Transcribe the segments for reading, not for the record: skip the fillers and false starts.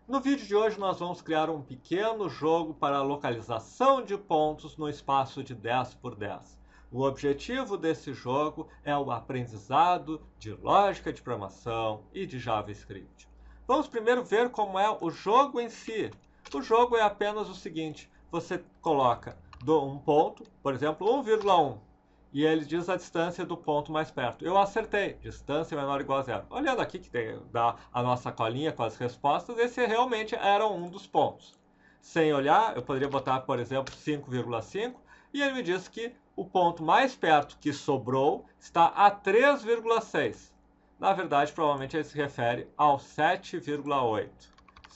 No vídeo de hoje nós vamos criar um pequeno jogo para a localização de pontos no espaço de 10 por 10. O objetivo desse jogo é o aprendizado de lógica de programação e de JavaScript. Vamos primeiro ver como é o jogo em si. O jogo é apenas o seguinte: você coloca um ponto, por exemplo 1,1, e ele diz a distância do ponto mais perto. Eu acertei, distância menor ou igual a zero. Olhando aqui que dá a nossa colinha com as respostas, esse realmente era um dos pontos. Sem olhar, eu poderia botar, por exemplo, 5,5, e ele me diz que o ponto mais perto que sobrou está a 3,6. Na verdade, provavelmente ele se refere ao 7,8.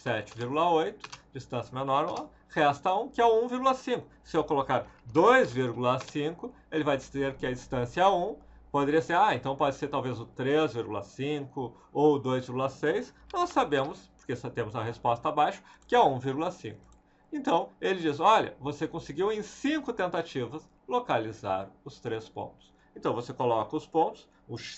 7,8, distância menor, resta 1, que é o 1,5. Se eu colocar 2,5, ele vai dizer que a distância é 1. Poderia ser, então pode ser talvez o 3,5 ou o 2,6. Nós sabemos, porque só temos a resposta abaixo, que é 1,5. Então, ele diz, olha, você conseguiu em 5 tentativas localizar os 3 pontos. Então, você coloca os pontos,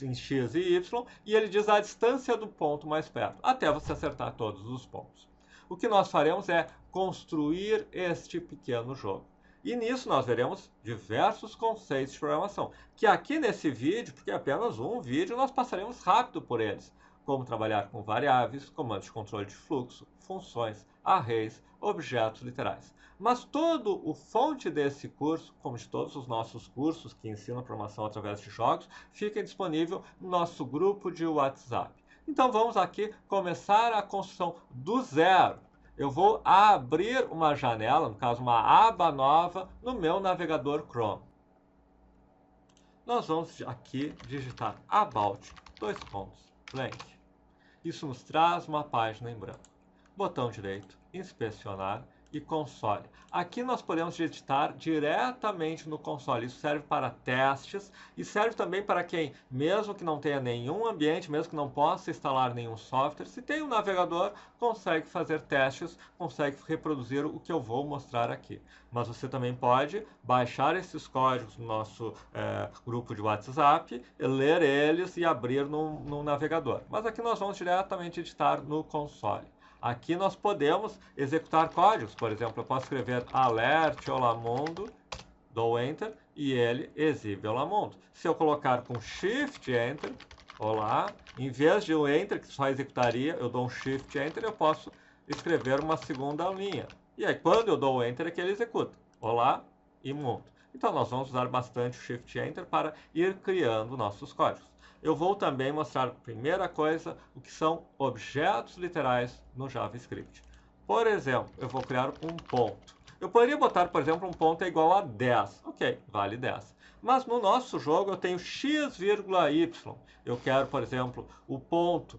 em x e y, e ele diz a distância do ponto mais perto, até você acertar todos os pontos. O que nós faremos é construir este pequeno jogo. E nisso nós veremos diversos conceitos de programação, que aqui nesse vídeo, porque é apenas um vídeo, nós passaremos rápido por eles. Como trabalhar com variáveis, comandos de controle de fluxo, funções, arrays, objetos literais. Mas todo o fonte desse curso, como de todos os nossos cursos que ensinam programação através de jogos, fica disponível no nosso grupo de WhatsApp. Então vamos aqui começar a construção do zero. Eu vou abrir uma janela, no caso uma aba nova, no meu navegador Chrome. Nós vamos aqui digitar about, blank. Isso nos traz uma página em branco. Botão direito, inspecionar e console. Aqui nós podemos digitar diretamente no console. Isso serve para testes e serve também para quem, mesmo que não tenha nenhum ambiente, mesmo que não possa instalar nenhum software, se tem um navegador, consegue fazer testes, consegue reproduzir o que eu vou mostrar aqui. Mas você também pode baixar esses códigos no nosso grupo de WhatsApp, ler eles e abrir no navegador. Mas aqui nós vamos diretamente editar no console. Aqui nós podemos executar códigos, por exemplo, eu posso escrever alert olá mundo, dou enter e ele exibe olá mundo. Se eu colocar com shift enter, olá, em vez de um enter que só executaria, eu dou um shift enter, eu posso escrever uma segunda linha. E aí quando eu dou o enter é que ele executa, olá e mundo. Então nós vamos usar bastante o shift enter para ir criando nossos códigos. Eu vou também mostrar, primeira coisa, o que são objetos literais no JavaScript. Por exemplo, eu vou criar um ponto. Eu poderia botar, por exemplo, um ponto é igual a 10. Ok, vale 10. Mas no nosso jogo eu tenho x, y. Eu quero, por exemplo, o ponto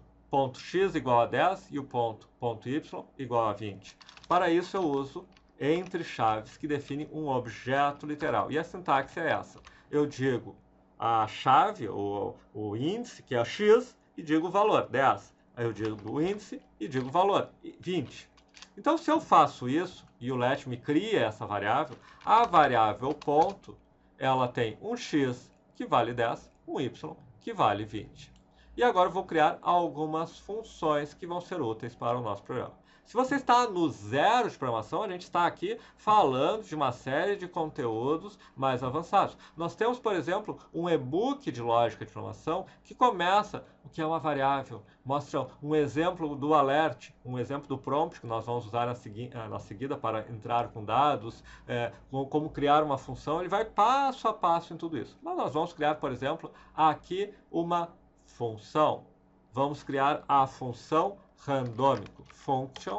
x igual a 10 e o ponto y igual a 20. Para isso eu uso entre chaves que define um objeto literal. E a sintaxe é essa. Eu digo a chave, o índice, que é o x, e digo o valor, 10. Aí eu digo o índice e digo o valor, 20. Então, se eu faço isso, e o let me cria essa variável, a variável ponto, ela tem um x que vale 10, um y que vale 20. E agora eu vou criar algumas funções que vão ser úteis para o nosso programa. Se você está no zero de programação, a gente está aqui falando de uma série de conteúdos mais avançados. Nós temos, por exemplo, um e-book de lógica de programação que começa o que é uma variável, mostra um exemplo do alert, um exemplo do prompt que nós vamos usar na seguida para entrar com dados, como criar uma função. Ele vai passo a passo em tudo isso. Mas nós vamos criar, por exemplo, aqui uma função. Vamos criar a função randômico, function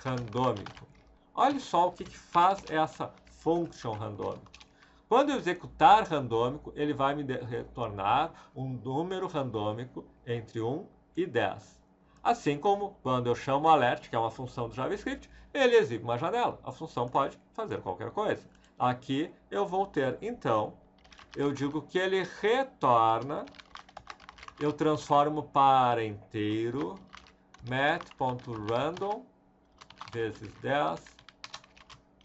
randômico. Olha só o que faz essa function randômico. Quando eu executar randômico, ele vai me retornar um número randômico entre 1 e 10. Assim como quando eu chamo alert, que é uma função do JavaScript, ele exibe uma janela. A função pode fazer qualquer coisa. Aqui eu vou ter, então, eu digo que ele retorna, eu transformo para inteiro, math.random vezes 10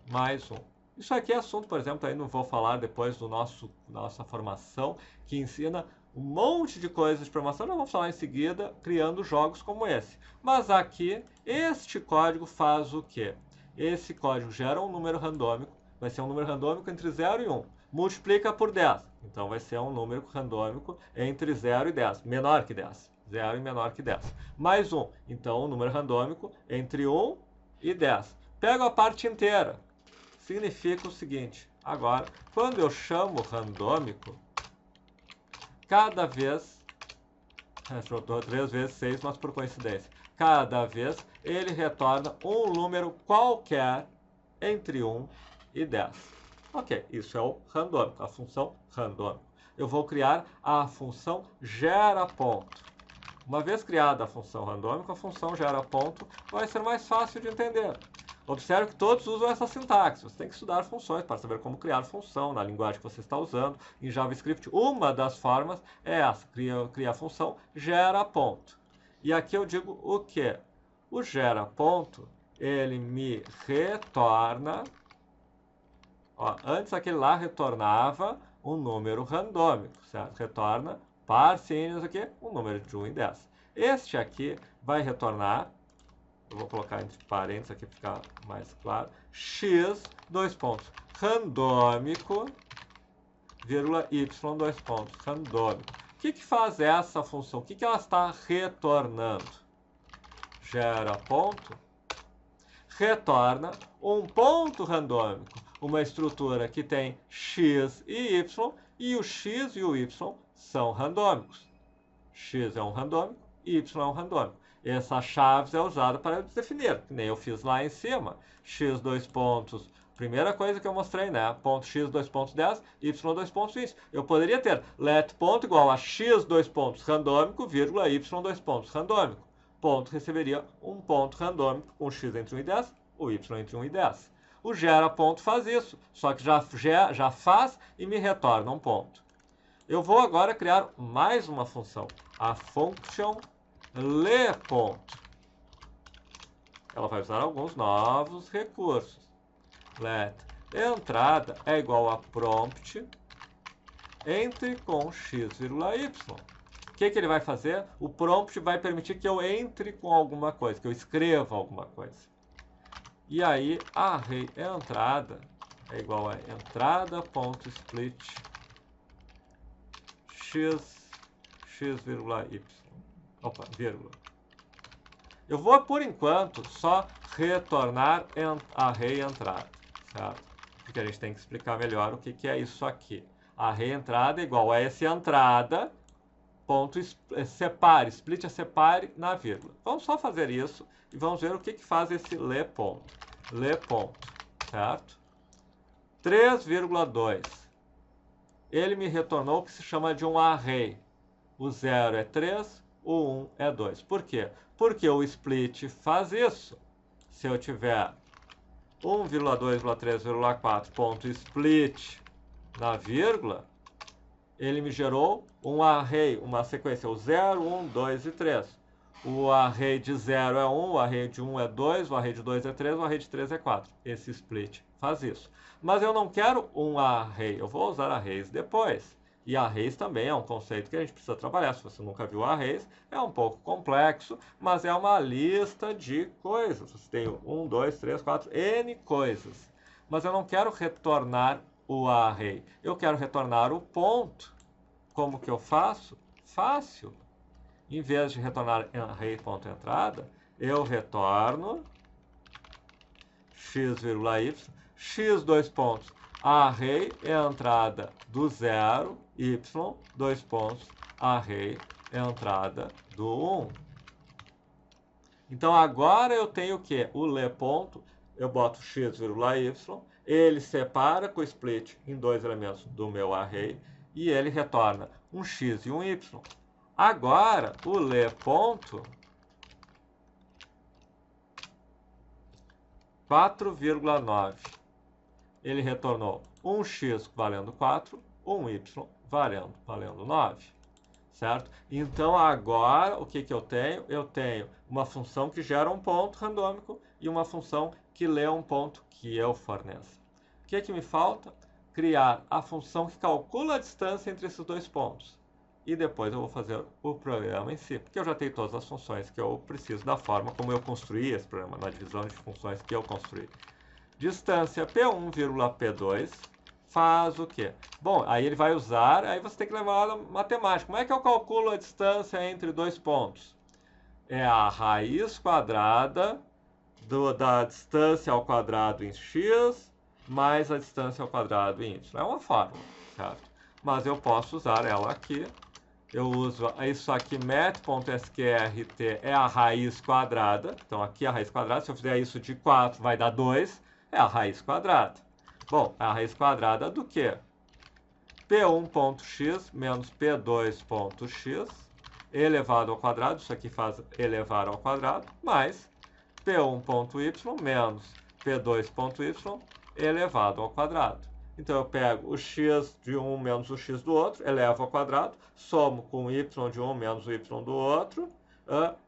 mais 1. Isso aqui é assunto, por exemplo, aí não vou falar depois do nossa formação, que ensina um monte de coisas de programação, nós vamos falar em seguida, criando jogos como esse. Mas aqui, este código faz o quê? Esse código gera um número randômico, vai ser um número randômico entre 0 e 1. Multiplica por 10, então vai ser um número randômico entre 0 e 10, menor que 10. 0 e menor que 10. Mais 1, então um número randômico entre 1 e 10. Pego a parte inteira. Significa o seguinte, agora, quando eu chamo randômico, cada vez, estou 3 vezes 6, mas por coincidência, cada vez ele retorna um número qualquer entre 1 e 10. Ok, isso é o randômico, a função randômico. Eu vou criar a função geraPonto. Uma vez criada a função randômica, a função geraPonto vai ser mais fácil de entender. Observe que todos usam essa sintaxe. Você tem que estudar funções para saber como criar função na linguagem que você está usando. Em JavaScript, uma das formas é essa, cria a função geraPonto. E aqui eu digo o quê? O geraPonto, ele me retorna... Ó, antes aquele lá retornava um número randômico, certo? Retorna par sinus aqui, um número de 1 e 10. Este aqui vai retornar... Eu vou colocar entre parênteses aqui para ficar mais claro. X, dois pontos, randômico, vírgula, y, dois pontos, randômico. O que faz essa função? O que ela está retornando? GeraPonto retorna um ponto randômico, uma estrutura que tem x e y, o x e o y são randômicos. X é um randômico, y é um randômico. Essa chave é usada para definir, que nem eu fiz lá em cima. X, dois pontos, primeira coisa que eu mostrei, né? Ponto x, dois pontos 10, y, dois pontos isso. Eu poderia ter let ponto igual a x, dois pontos, randômico, vírgula, y, dois pontos, randômico. Ponto receberia um ponto randômico com x entre 1 e 10, o y entre 1 e 10. O geraPonto faz isso, só que já faz e me retorna um ponto. Eu vou agora criar mais uma função, a function lePonto. Ela vai usar alguns novos recursos. Let entrada é igual a prompt entre com x, y. O que ele vai fazer? O prompt vai permitir que eu entre com alguma coisa, que eu escreva alguma coisa. E aí, array entrada é igual a entrada.split x, y. Opa, vírgula. Eu vou, por enquanto, só retornar array entrada, certo? Porque a gente tem que explicar melhor o que é isso aqui. Array entrada é igual a esse entrada, ponto, separe, split a separe na vírgula. Vamos só fazer isso e vamos ver o que faz esse lePonto. LePonto, certo? 3,2. Ele me retornou o que se chama de um array. O 0 é 3, o 1 é 2. Por quê? Porque o split faz isso. Se eu tiver 1,2,3,4 ponto split na vírgula, ele me gerou um array, uma sequência, o 0, 1, 2 e 3. O array de 0 é 1, o array de 1 é 2, o array de 2 é 3, o array de 3 é 4. Esse split faz isso. Mas eu não quero um array, eu vou usar arrays depois. E arrays também é um conceito que a gente precisa trabalhar. Se você nunca viu arrays, é um pouco complexo, mas é uma lista de coisas. Você tem 1, 2, 3, 4, N coisas. Mas eu não quero retornar o array. Eu quero retornar o ponto. Como que eu faço? Fácil. Em vez de retornar array.entrada, eu retorno x, y, x, dois pontos, array entrada do 0, y, dois pontos, array entrada do 1. Então, agora eu tenho o quê? O lePonto, eu boto x, y, ele separa com o split em dois elementos do meu array e ele retorna um x e um y. Agora, o lePonto 4,9. Ele retornou um x valendo 4, um y valendo 9. Certo? Então, agora, o que eu tenho? Eu tenho uma função que gera um ponto randômico e uma função que lê um ponto que eu forneço. O que me falta? Criar a função que calcula a distância entre esses dois pontos. e depois eu vou fazer o programa em si, porque eu já tenho todas as funções que eu preciso da forma como eu construí esse programa, na divisão de funções que eu construí. Distância P1, P2 faz o quê? Bom, aí ele vai usar, aí você tem que levar a matemática. Como é que eu calculo a distância entre dois pontos? É a raiz quadrada da distância ao quadrado em x mais a distância ao quadrado em y. É uma fórmula, certo? Mas eu posso usar ela aqui. Eu uso isso aqui, met.sqrt é a raiz quadrada. Então, aqui é a raiz quadrada. Se eu fizer isso de 4, vai dar 2. É a raiz quadrada. Bom, é a raiz quadrada do quê? P1.x menos P2.x elevado ao quadrado. Isso aqui faz elevar ao quadrado. Mais P1.y menos P2.y elevado ao quadrado. Então, eu pego o x de um menos o x do outro, elevo ao quadrado, somo com o y de um menos o y do outro,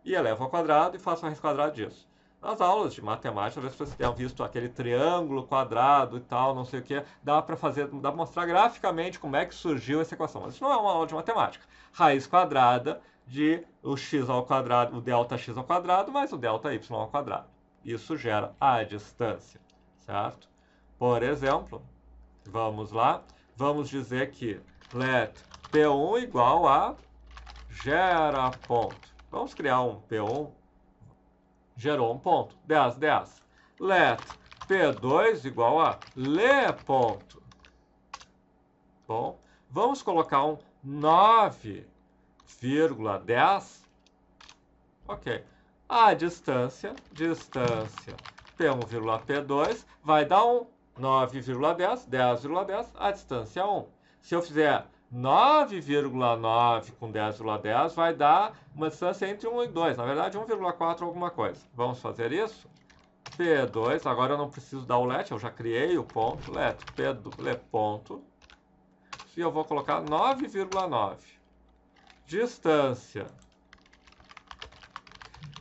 e elevo ao quadrado e faço a raiz quadrada disso. Nas aulas de matemática, talvez vocês tenham visto aquele triângulo quadrado e tal, não sei o que, dá para mostrar graficamente como é que surgiu essa equação. Mas isso não é uma aula de matemática. Raiz quadrada de o x ao quadrado, o delta x ao quadrado, mais o delta y ao quadrado. Isso gera a distância, certo? Por exemplo, vamos lá, vamos dizer que let P1 igual a gera ponto. Vamos criar um P1, gerou um ponto, 10, 10. Let P2 igual a lê ponto. Bom, vamos colocar um 9,10. Ok. A distância P1,P2 vai dar um 9,10, 10,10, a distância é 1. Se eu fizer 9,9 com 10,10, vai dar uma distância entre 1 e 2. Na verdade, 1,4 alguma coisa. Vamos fazer isso? P2, agora eu não preciso dar o let, eu já criei o ponto. Let P ponto. E eu vou colocar 9,9. Distância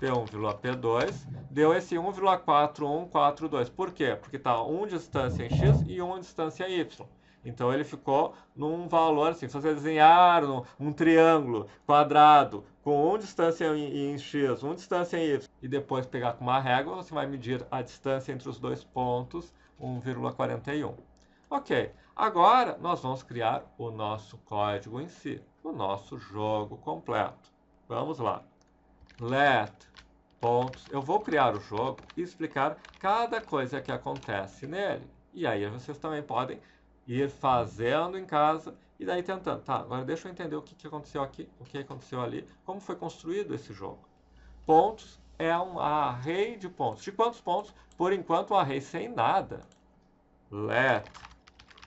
P1,P2 deu esse 1,4142. Por quê? Porque está 1 distância em x e 1 distância em y. Então ele ficou num valor assim, se você desenhar um triângulo quadrado com 1 distância em x, 1 distância em y, e depois pegar com uma régua, você vai medir a distância entre os dois pontos, 1,41. Ok, agora nós vamos criar o nosso código em si, o nosso jogo completo. Vamos lá. Let pontos. Eu vou criar o jogo e explicar cada coisa que acontece nele. E aí vocês também podem ir fazendo em casa e daí tentando. Tá, agora deixa eu entender o que aconteceu aqui, o que aconteceu ali, como foi construído esse jogo. Pontos é um array de pontos. De quantos pontos? Por enquanto, um array sem nada. Let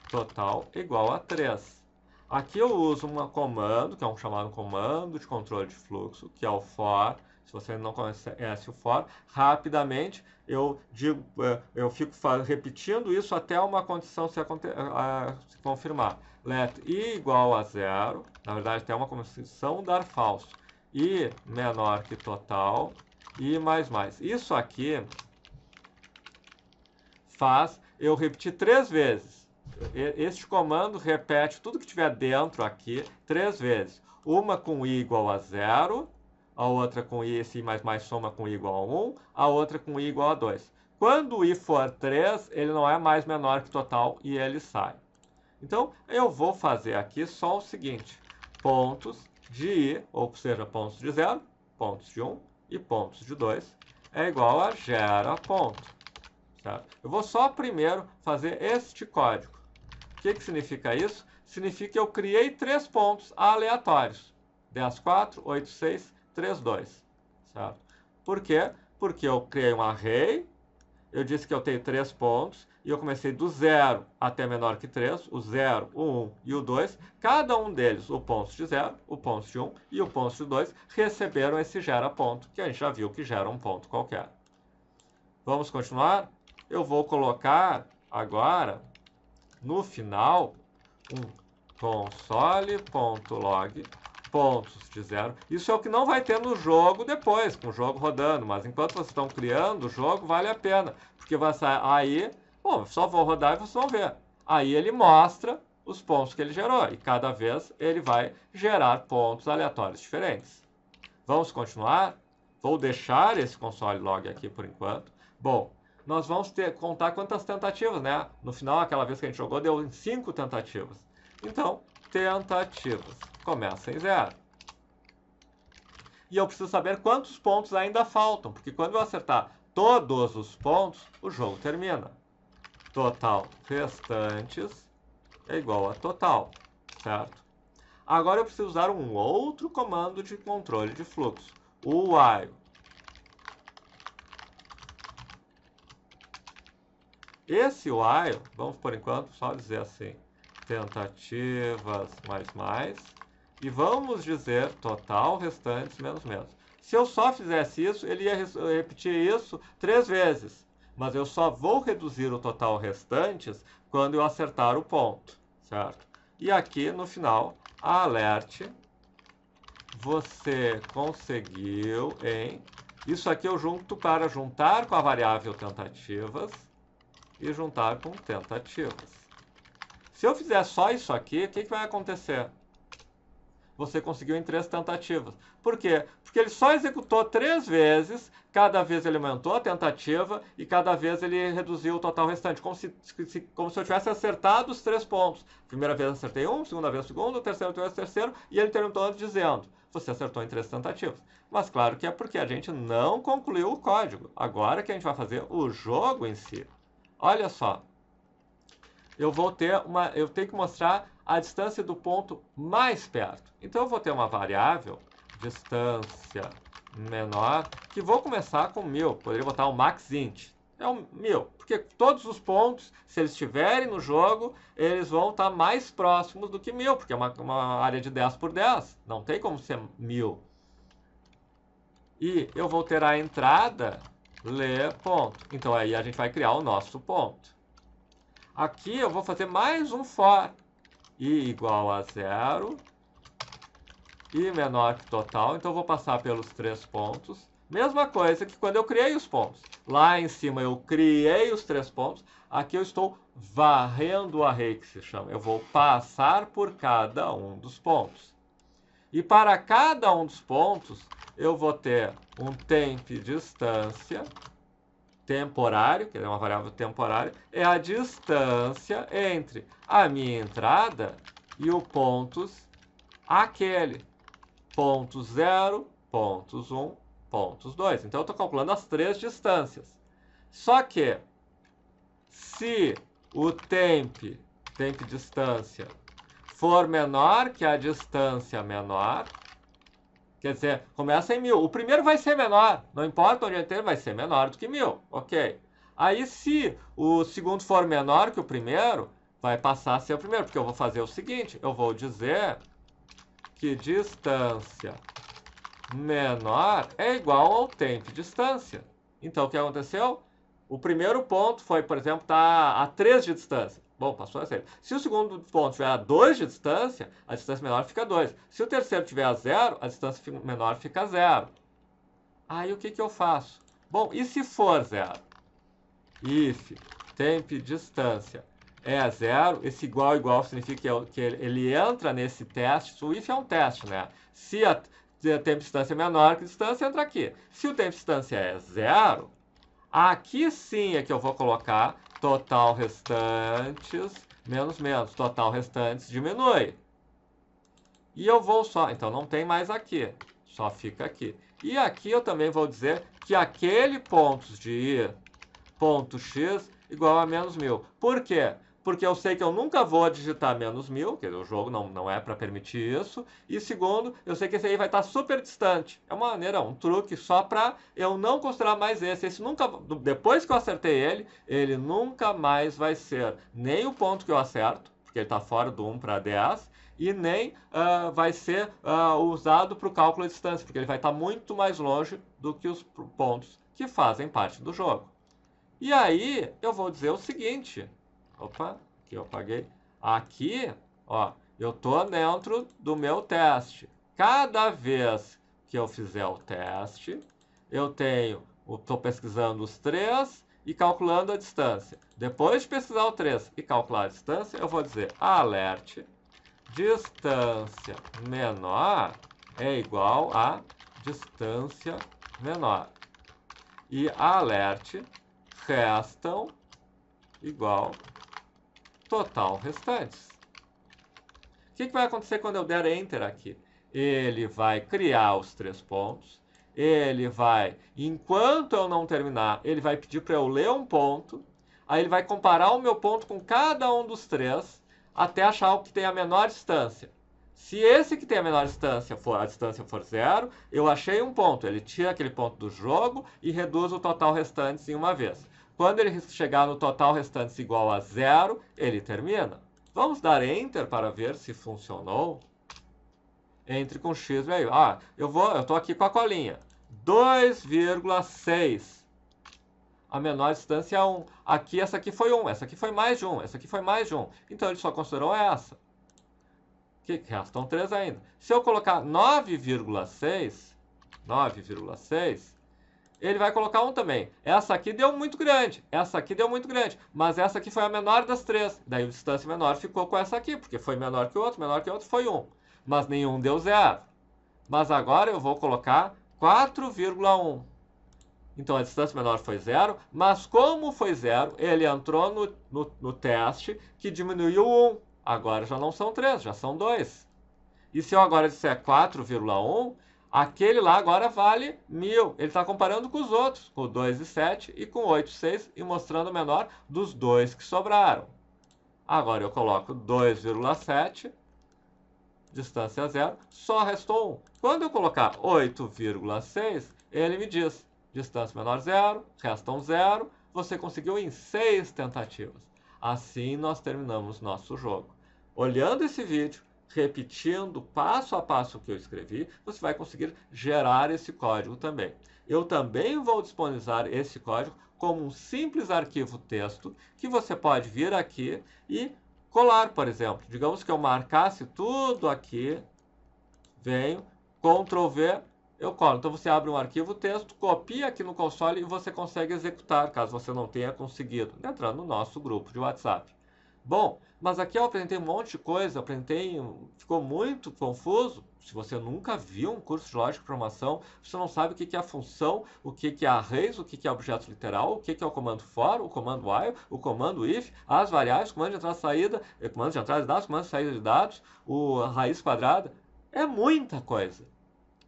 total igual a 3. Aqui eu uso um comando, que é um chamado comando de controle de fluxo, que é o for. Se você não conhece o for, rapidamente eu fico repetindo isso até uma condição se confirmar. Let i igual a 0, na verdade tem uma condição dar falso. I menor que total, i mais. Isso aqui faz eu repetir 3 vezes. Este comando repete tudo que tiver dentro aqui 3 vezes. Uma com i igual a 0, a outra com i, esse i mais soma com i igual a 1, a outra com i igual a 2. Quando o i for 3, ele não é mais menor que total e ele sai. Então, eu vou fazer aqui só o seguinte. Pontos de i, ou seja, pontos de 0, pontos de 1 e pontos de 2, é igual a gera ponto. Certo? Eu vou só primeiro fazer este código. O que significa isso? Significa que eu criei 3 pontos aleatórios. 10, 4, 8, 6, 3, 2. Certo? Por quê? Porque eu criei um array, eu disse que eu tenho 3 pontos, e eu comecei do 0 até menor que 3, o 0, o 1 e o 2. Cada um deles, o ponto de 0, o ponto de 1 e o ponto de 2, receberam esse gera ponto, que a gente já viu que gera um ponto qualquer. Vamos continuar? Eu vou colocar agora, no final, um console.log pontos de 0. Isso é o que não vai ter no jogo depois, com o jogo rodando. Mas enquanto vocês estão criando o jogo, vale a pena. Porque vai sair aí... Bom, só vou rodar e vocês vão ver. Aí ele mostra os pontos que ele gerou. E cada vez ele vai gerar pontos aleatórios diferentes. Vamos continuar? Vou deixar esse console log aqui por enquanto. Bom, nós vamos contar quantas tentativas, né? No final, aquela vez que a gente jogou, deu 5 tentativas. Então, tentativas. Começa em 0. E eu preciso saber quantos pontos ainda faltam, porque quando eu acertar todos os pontos, o jogo termina. Total restantes é igual a total, certo? Agora eu preciso usar um outro comando de controle de fluxo, o while. Esse while, vamos por enquanto só dizer assim, tentativas mais, e vamos dizer total restantes menos. Se eu só fizesse isso, ele ia repetir isso 3 vezes. Mas eu só vou reduzir o total restantes quando eu acertar o ponto, certo? E aqui no final, alerte, você conseguiu em... Isso aqui eu junto para juntar com a variável tentativas e juntar com tentativas. Se eu fizer só isso aqui, o que vai acontecer? Você conseguiu em 3 tentativas. Por quê? Porque ele só executou 3 vezes, cada vez ele aumentou a tentativa e cada vez ele reduziu o total restante, como se eu tivesse acertado os 3 pontos. Primeira vez acertei um, segunda vez o segundo, terceira vez o terceiro, e ele terminou dizendo, você acertou em 3 tentativas. Mas claro que é porque a gente não concluiu o código. Agora que a gente vai fazer o jogo em si. Olha só. Eu tenho que mostrar a distância do ponto mais perto. Então eu vou ter uma variável, distância menor, que vou começar com 1000. Poderia botar o maxint. É o 1000, porque todos os pontos, se eles estiverem no jogo, eles vão estar mais próximos do que 1000, porque é uma área de 10 por 10. Não tem como ser 1000. E eu vou ter a entrada ler ponto. Então aí a gente vai criar o nosso ponto. Aqui eu vou fazer mais um for. I igual a 0. I menor que total. Então eu vou passar pelos 3 pontos. Mesma coisa que quando eu criei os pontos. Lá em cima eu criei os 3 pontos. Aqui eu estou varrendo o array, que se chama. Eu vou passar por cada um dos pontos. E para cada um dos pontos, eu vou ter um temp distância temporário, que é uma variável temporária, é a distância entre a minha entrada e o pontos aquele. Ponto 0, pontos 1, pontos 2. Então eu estou calculando as 3 distâncias. Só que, se o temp distância, for menor que a distância menor, quer dizer, começa em 1000. O primeiro vai ser menor. Não importa onde ele esteja, vai ser menor do que 1000. Ok. Aí, se o segundo for menor que o primeiro, vai passar a ser o primeiro. Porque eu vou fazer o seguinte. Eu vou dizer que distância menor é igual ao temp distância. Então, o que aconteceu? O primeiro ponto foi, por exemplo, tá a 3 de distância. Bom, passou a ser. Se o segundo ponto tiver a 2 de distância, a distância menor fica 2. Se o terceiro tiver a 0, a distância menor fica 0. Aí o que eu faço? Bom, e se for 0? If temp distância é 0, esse igual significa que ele entra nesse teste. O if é um teste, né? Se a temp distância é menor que a distância, entra aqui. Se o temp distância é 0, aqui sim é que eu vou colocar total restantes menos. Total restantes diminui. E eu vou só... Então não tem mais aqui. Só fica aqui. E aqui eu também vou dizer que aquele pontos de i, ponto x, igual a menos 1000. Por quê? Porque eu sei que eu nunca vou digitar menos 1000, que o jogo não é para permitir isso. E segundo, eu sei que esse aí vai estar super distante. É uma maneira, um truque só para eu não considerar mais esse. Esse nunca, depois que eu acertei ele nunca mais vai ser nem o ponto que eu acerto, porque ele está fora do 1 para 10, e nem vai ser usado para o cálculo de distância, porque ele vai estar muito mais longe do que os pontos que fazem parte do jogo. E aí eu vou dizer o seguinte... Opa, aqui eu apaguei. Aqui, ó, eu estou dentro do meu teste. Cada vez que eu fizer o teste, eu estou pesquisando os 3 e calculando a distância. Depois de pesquisar o 3 e calcular a distância, eu vou dizer alerte, distância menor é igual a distância menor. E alerte, restam igual total restantes. O que vai acontecer quando eu der Enter aqui? Ele vai criar os 3 pontos. Ele vai, enquanto eu não terminar, ele vai pedir para eu ler um ponto. Aí ele vai comparar o meu ponto com cada um dos 3 até achar o que tem a menor distância. Se esse que tem a menor distância a distância for 0, eu achei um ponto. Ele tira aquele ponto do jogo e reduz o total restantes em uma vez. Quando ele chegar no total restantes igual a 0, ele termina. Vamos dar Enter para ver se funcionou. Entre com X veio. Eu estou aqui com a colinha. 2,6. A menor distância é 1. Aqui, essa aqui foi 1. Essa aqui foi mais de 1. Essa aqui foi mais de 1. Então, ele só considerou essa. Que restam 3 ainda. Se eu colocar 9,6, ele vai colocar 1 também. Essa aqui deu muito grande. Essa aqui deu muito grande. Mas essa aqui foi a menor das 3. Daí, a distância menor ficou com essa aqui, porque foi menor que o outro foi 1. Mas nenhum deu 0. Mas agora eu vou colocar 4,1. Então a distância menor foi 0, mas como foi 0, ele entrou no teste que diminuiu 1. Agora já não são 3, já são 2. E se eu agora disser 4,1, aquele lá agora vale 1000. Ele está comparando com os outros, com o 2,7 e com o 8,6 e mostrando o menor dos 2 que sobraram. Agora eu coloco 2,7. Distância 0, só restou 1. Quando eu colocar 8,6, ele me diz, distância menor 0, restam 0, você conseguiu em 6 tentativas. Assim nós terminamos nosso jogo. Olhando esse vídeo, repetindo passo a passo o que eu escrevi, você vai conseguir gerar esse código também. Eu também vou disponibilizar esse código como um simples arquivo texto que você pode vir aqui e colar, por exemplo. Digamos que eu marcasse tudo aqui, venho, Ctrl V, eu colo. Então você abre um arquivo texto, copia aqui no console e você consegue executar, caso você não tenha conseguido, entrando no nosso grupo de WhatsApp. Bom, mas aqui eu apresentei um monte de coisa, ficou muito confuso. Se você nunca viu um curso de lógica de programação, você não sabe o que é a função, o que é arrays, o que é objeto literal, o que é o comando for, o comando while, o comando if, as variáveis, comando de entrada e saída, comando de entrada de dados, comando de saída de dados, a raiz quadrada. É muita coisa.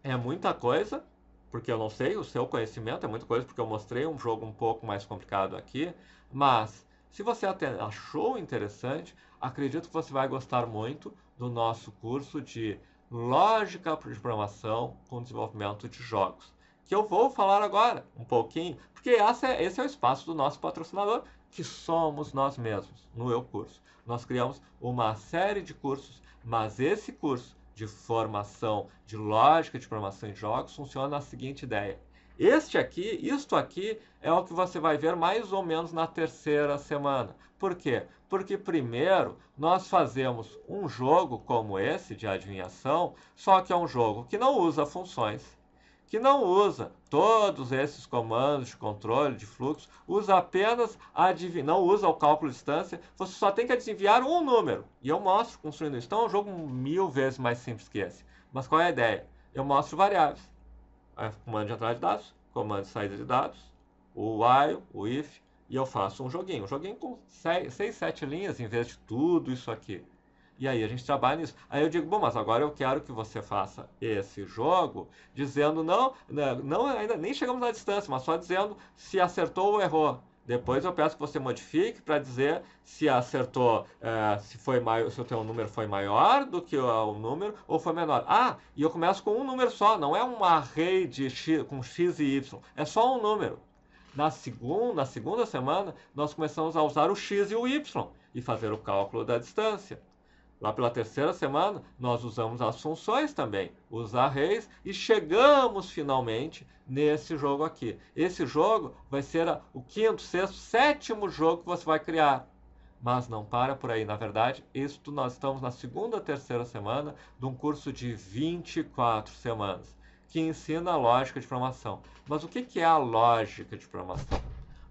É muita coisa, porque eu não sei, o seu conhecimento é muita coisa, porque eu mostrei um jogo um pouco mais complicado aqui, mas se você até achou interessante, acredito que você vai gostar muito do nosso curso de Lógica de Programação com Desenvolvimento de Jogos, que eu vou falar agora um pouquinho, porque esse é o espaço do nosso patrocinador, que somos nós mesmos, no Eu Curso. Nós criamos uma série de cursos, mas esse curso de formação de lógica de programação em jogos funciona na seguinte ideia. Isto aqui é o que você vai ver mais ou menos na terceira semana. Por quê? Porque primeiro nós fazemos um jogo como esse de adivinhação, só que é um jogo que não usa funções, que não usa todos esses comandos de controle, de fluxo, usa apenas não usa o cálculo de distância, você só tem que adivinhar um número. E eu mostro construindo isso. Então é um jogo 1000 vezes mais simples que esse. Mas qual é a ideia? Eu mostro variáveis. Comando de entrada de dados, comando de saída de dados, o while, o if, e eu faço um joguinho. Um joguinho com 6, 7 linhas em vez de tudo isso aqui. E aí a gente trabalha nisso. Aí eu digo, bom, mas agora eu quero que você faça esse jogo dizendo, ainda nem chegamos na distância, mas só dizendo se acertou ou errou. Depois eu peço que você modifique para dizer se acertou, se o teu número foi maior do que o número ou foi menor. E eu começo com um número só, não é um array com x e y, é só um número. Na segunda semana, nós começamos a usar o x e o y e fazer o cálculo da distância. Lá pela terceira semana, nós usamos as funções também, os arrays, e chegamos finalmente nesse jogo aqui. Esse jogo vai ser o quinto, sexto, sétimo jogo que você vai criar. Mas não para por aí. Na verdade, nós estamos na segunda, terceira semana de um curso de 24 semanas, que ensina a lógica de programação. Mas o que é a lógica de programação?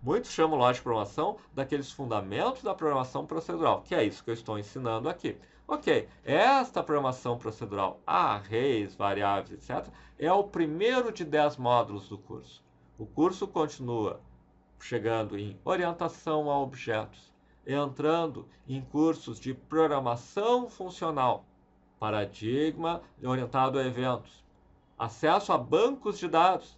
Muitos chamam lógica de programação daqueles fundamentos da programação procedural, que é isso que eu estou ensinando aqui. Ok, esta programação procedural, arrays, variáveis, etc., é o primeiro de 10 módulos do curso. O curso continua chegando em orientação a objetos, entrando em cursos de programação funcional, paradigma orientado a eventos, acesso a bancos de dados.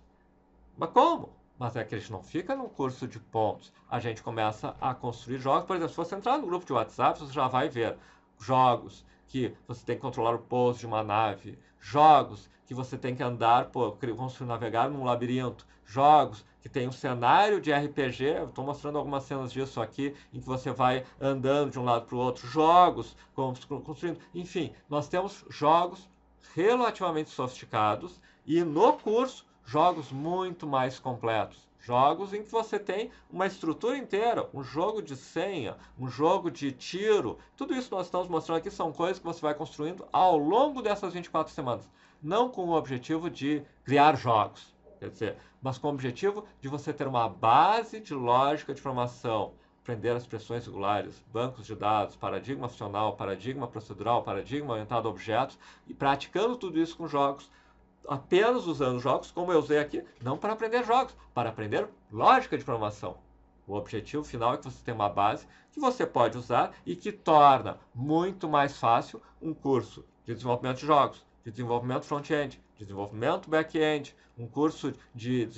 Mas como? Mas é que a gente não fica num curso de pontos. A gente começa a construir jogos. Por exemplo, se você entrar no grupo de WhatsApp, você já vai ver jogos que você tem que controlar o pouso de uma nave, jogos que você tem que andar, construir, navegar num labirinto, jogos que tem um cenário de RPG, eu estou mostrando algumas cenas disso aqui, em que você vai andando de um lado para o outro, jogos, construindo, enfim, nós temos jogos relativamente sofisticados e no curso jogos muito mais completos. Jogos em que você tem uma estrutura inteira, um jogo de senha, um jogo de tiro. Tudo isso que nós estamos mostrando aqui são coisas que você vai construindo ao longo dessas 24 semanas. Não com o objetivo de criar jogos, quer dizer, mas com o objetivo de você ter uma base de lógica de programação, aprender as expressões regulares, bancos de dados, paradigma funcional, paradigma procedural, paradigma orientado a objetos, e praticando tudo isso com jogos, apenas usando jogos, como eu usei aqui, não para aprender jogos, para aprender lógica de programação. O objetivo final é que você tenha uma base que você pode usar e que torna muito mais fácil um curso de desenvolvimento de jogos, de desenvolvimento front-end, de desenvolvimento back-end, um curso de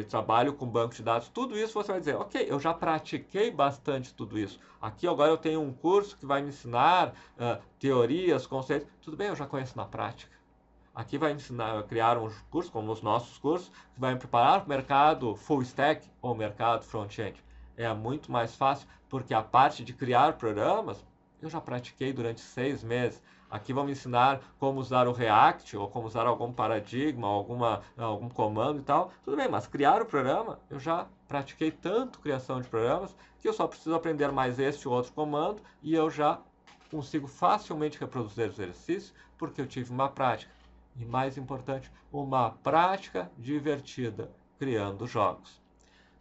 trabalho com banco de dados. Tudo isso você vai dizer, ok, eu já pratiquei bastante tudo isso. Aqui agora eu tenho um curso que vai me ensinar teorias, conceitos. Tudo bem, eu já conheço na prática. Aqui vai ensinar a criar um curso, como os nossos cursos, que vai me preparar para o mercado full stack ou mercado front-end. É muito mais fácil, porque a parte de criar programas, eu já pratiquei durante 6 meses. Aqui vão me ensinar como usar o React, ou como usar algum paradigma, algum comando e tal. Tudo bem, mas criar o programa, eu já pratiquei tanto criação de programas, que eu só preciso aprender mais este ou outro comando, e eu já consigo facilmente reproduzir os exercícios, porque eu tive uma prática. E mais importante, uma prática divertida, criando jogos.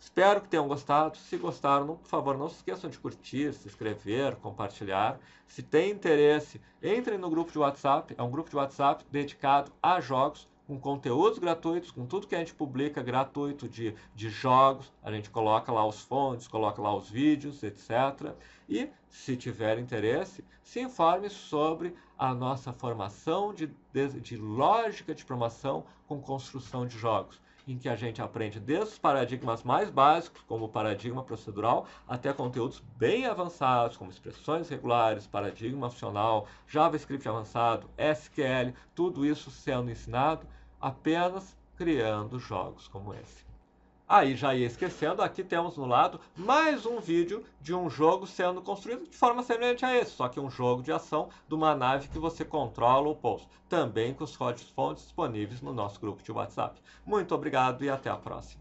Espero que tenham gostado. Se gostaram, por favor, não se esqueçam de curtir, se inscrever, compartilhar. Se tem interesse, entrem no grupo de WhatsApp. É um grupo de WhatsApp dedicado a jogos, com conteúdos gratuitos, com tudo que a gente publica gratuito de jogos. A gente coloca lá os fontes, coloca lá os vídeos, etc. E, se tiver interesse, se informe sobre a nossa formação de lógica de programação com construção de jogos, em que a gente aprende desde os paradigmas mais básicos, como o paradigma procedural, até conteúdos bem avançados, como expressões regulares, paradigma funcional, JavaScript avançado, SQL, tudo isso sendo ensinado apenas criando jogos como esse. Aí, já ia esquecendo, aqui temos no lado mais um vídeo de um jogo sendo construído de forma semelhante a esse, só que um jogo de ação de uma nave que você controla o pouso, também com os códigos fontes disponíveis no nosso grupo de WhatsApp. Muito obrigado e até a próxima.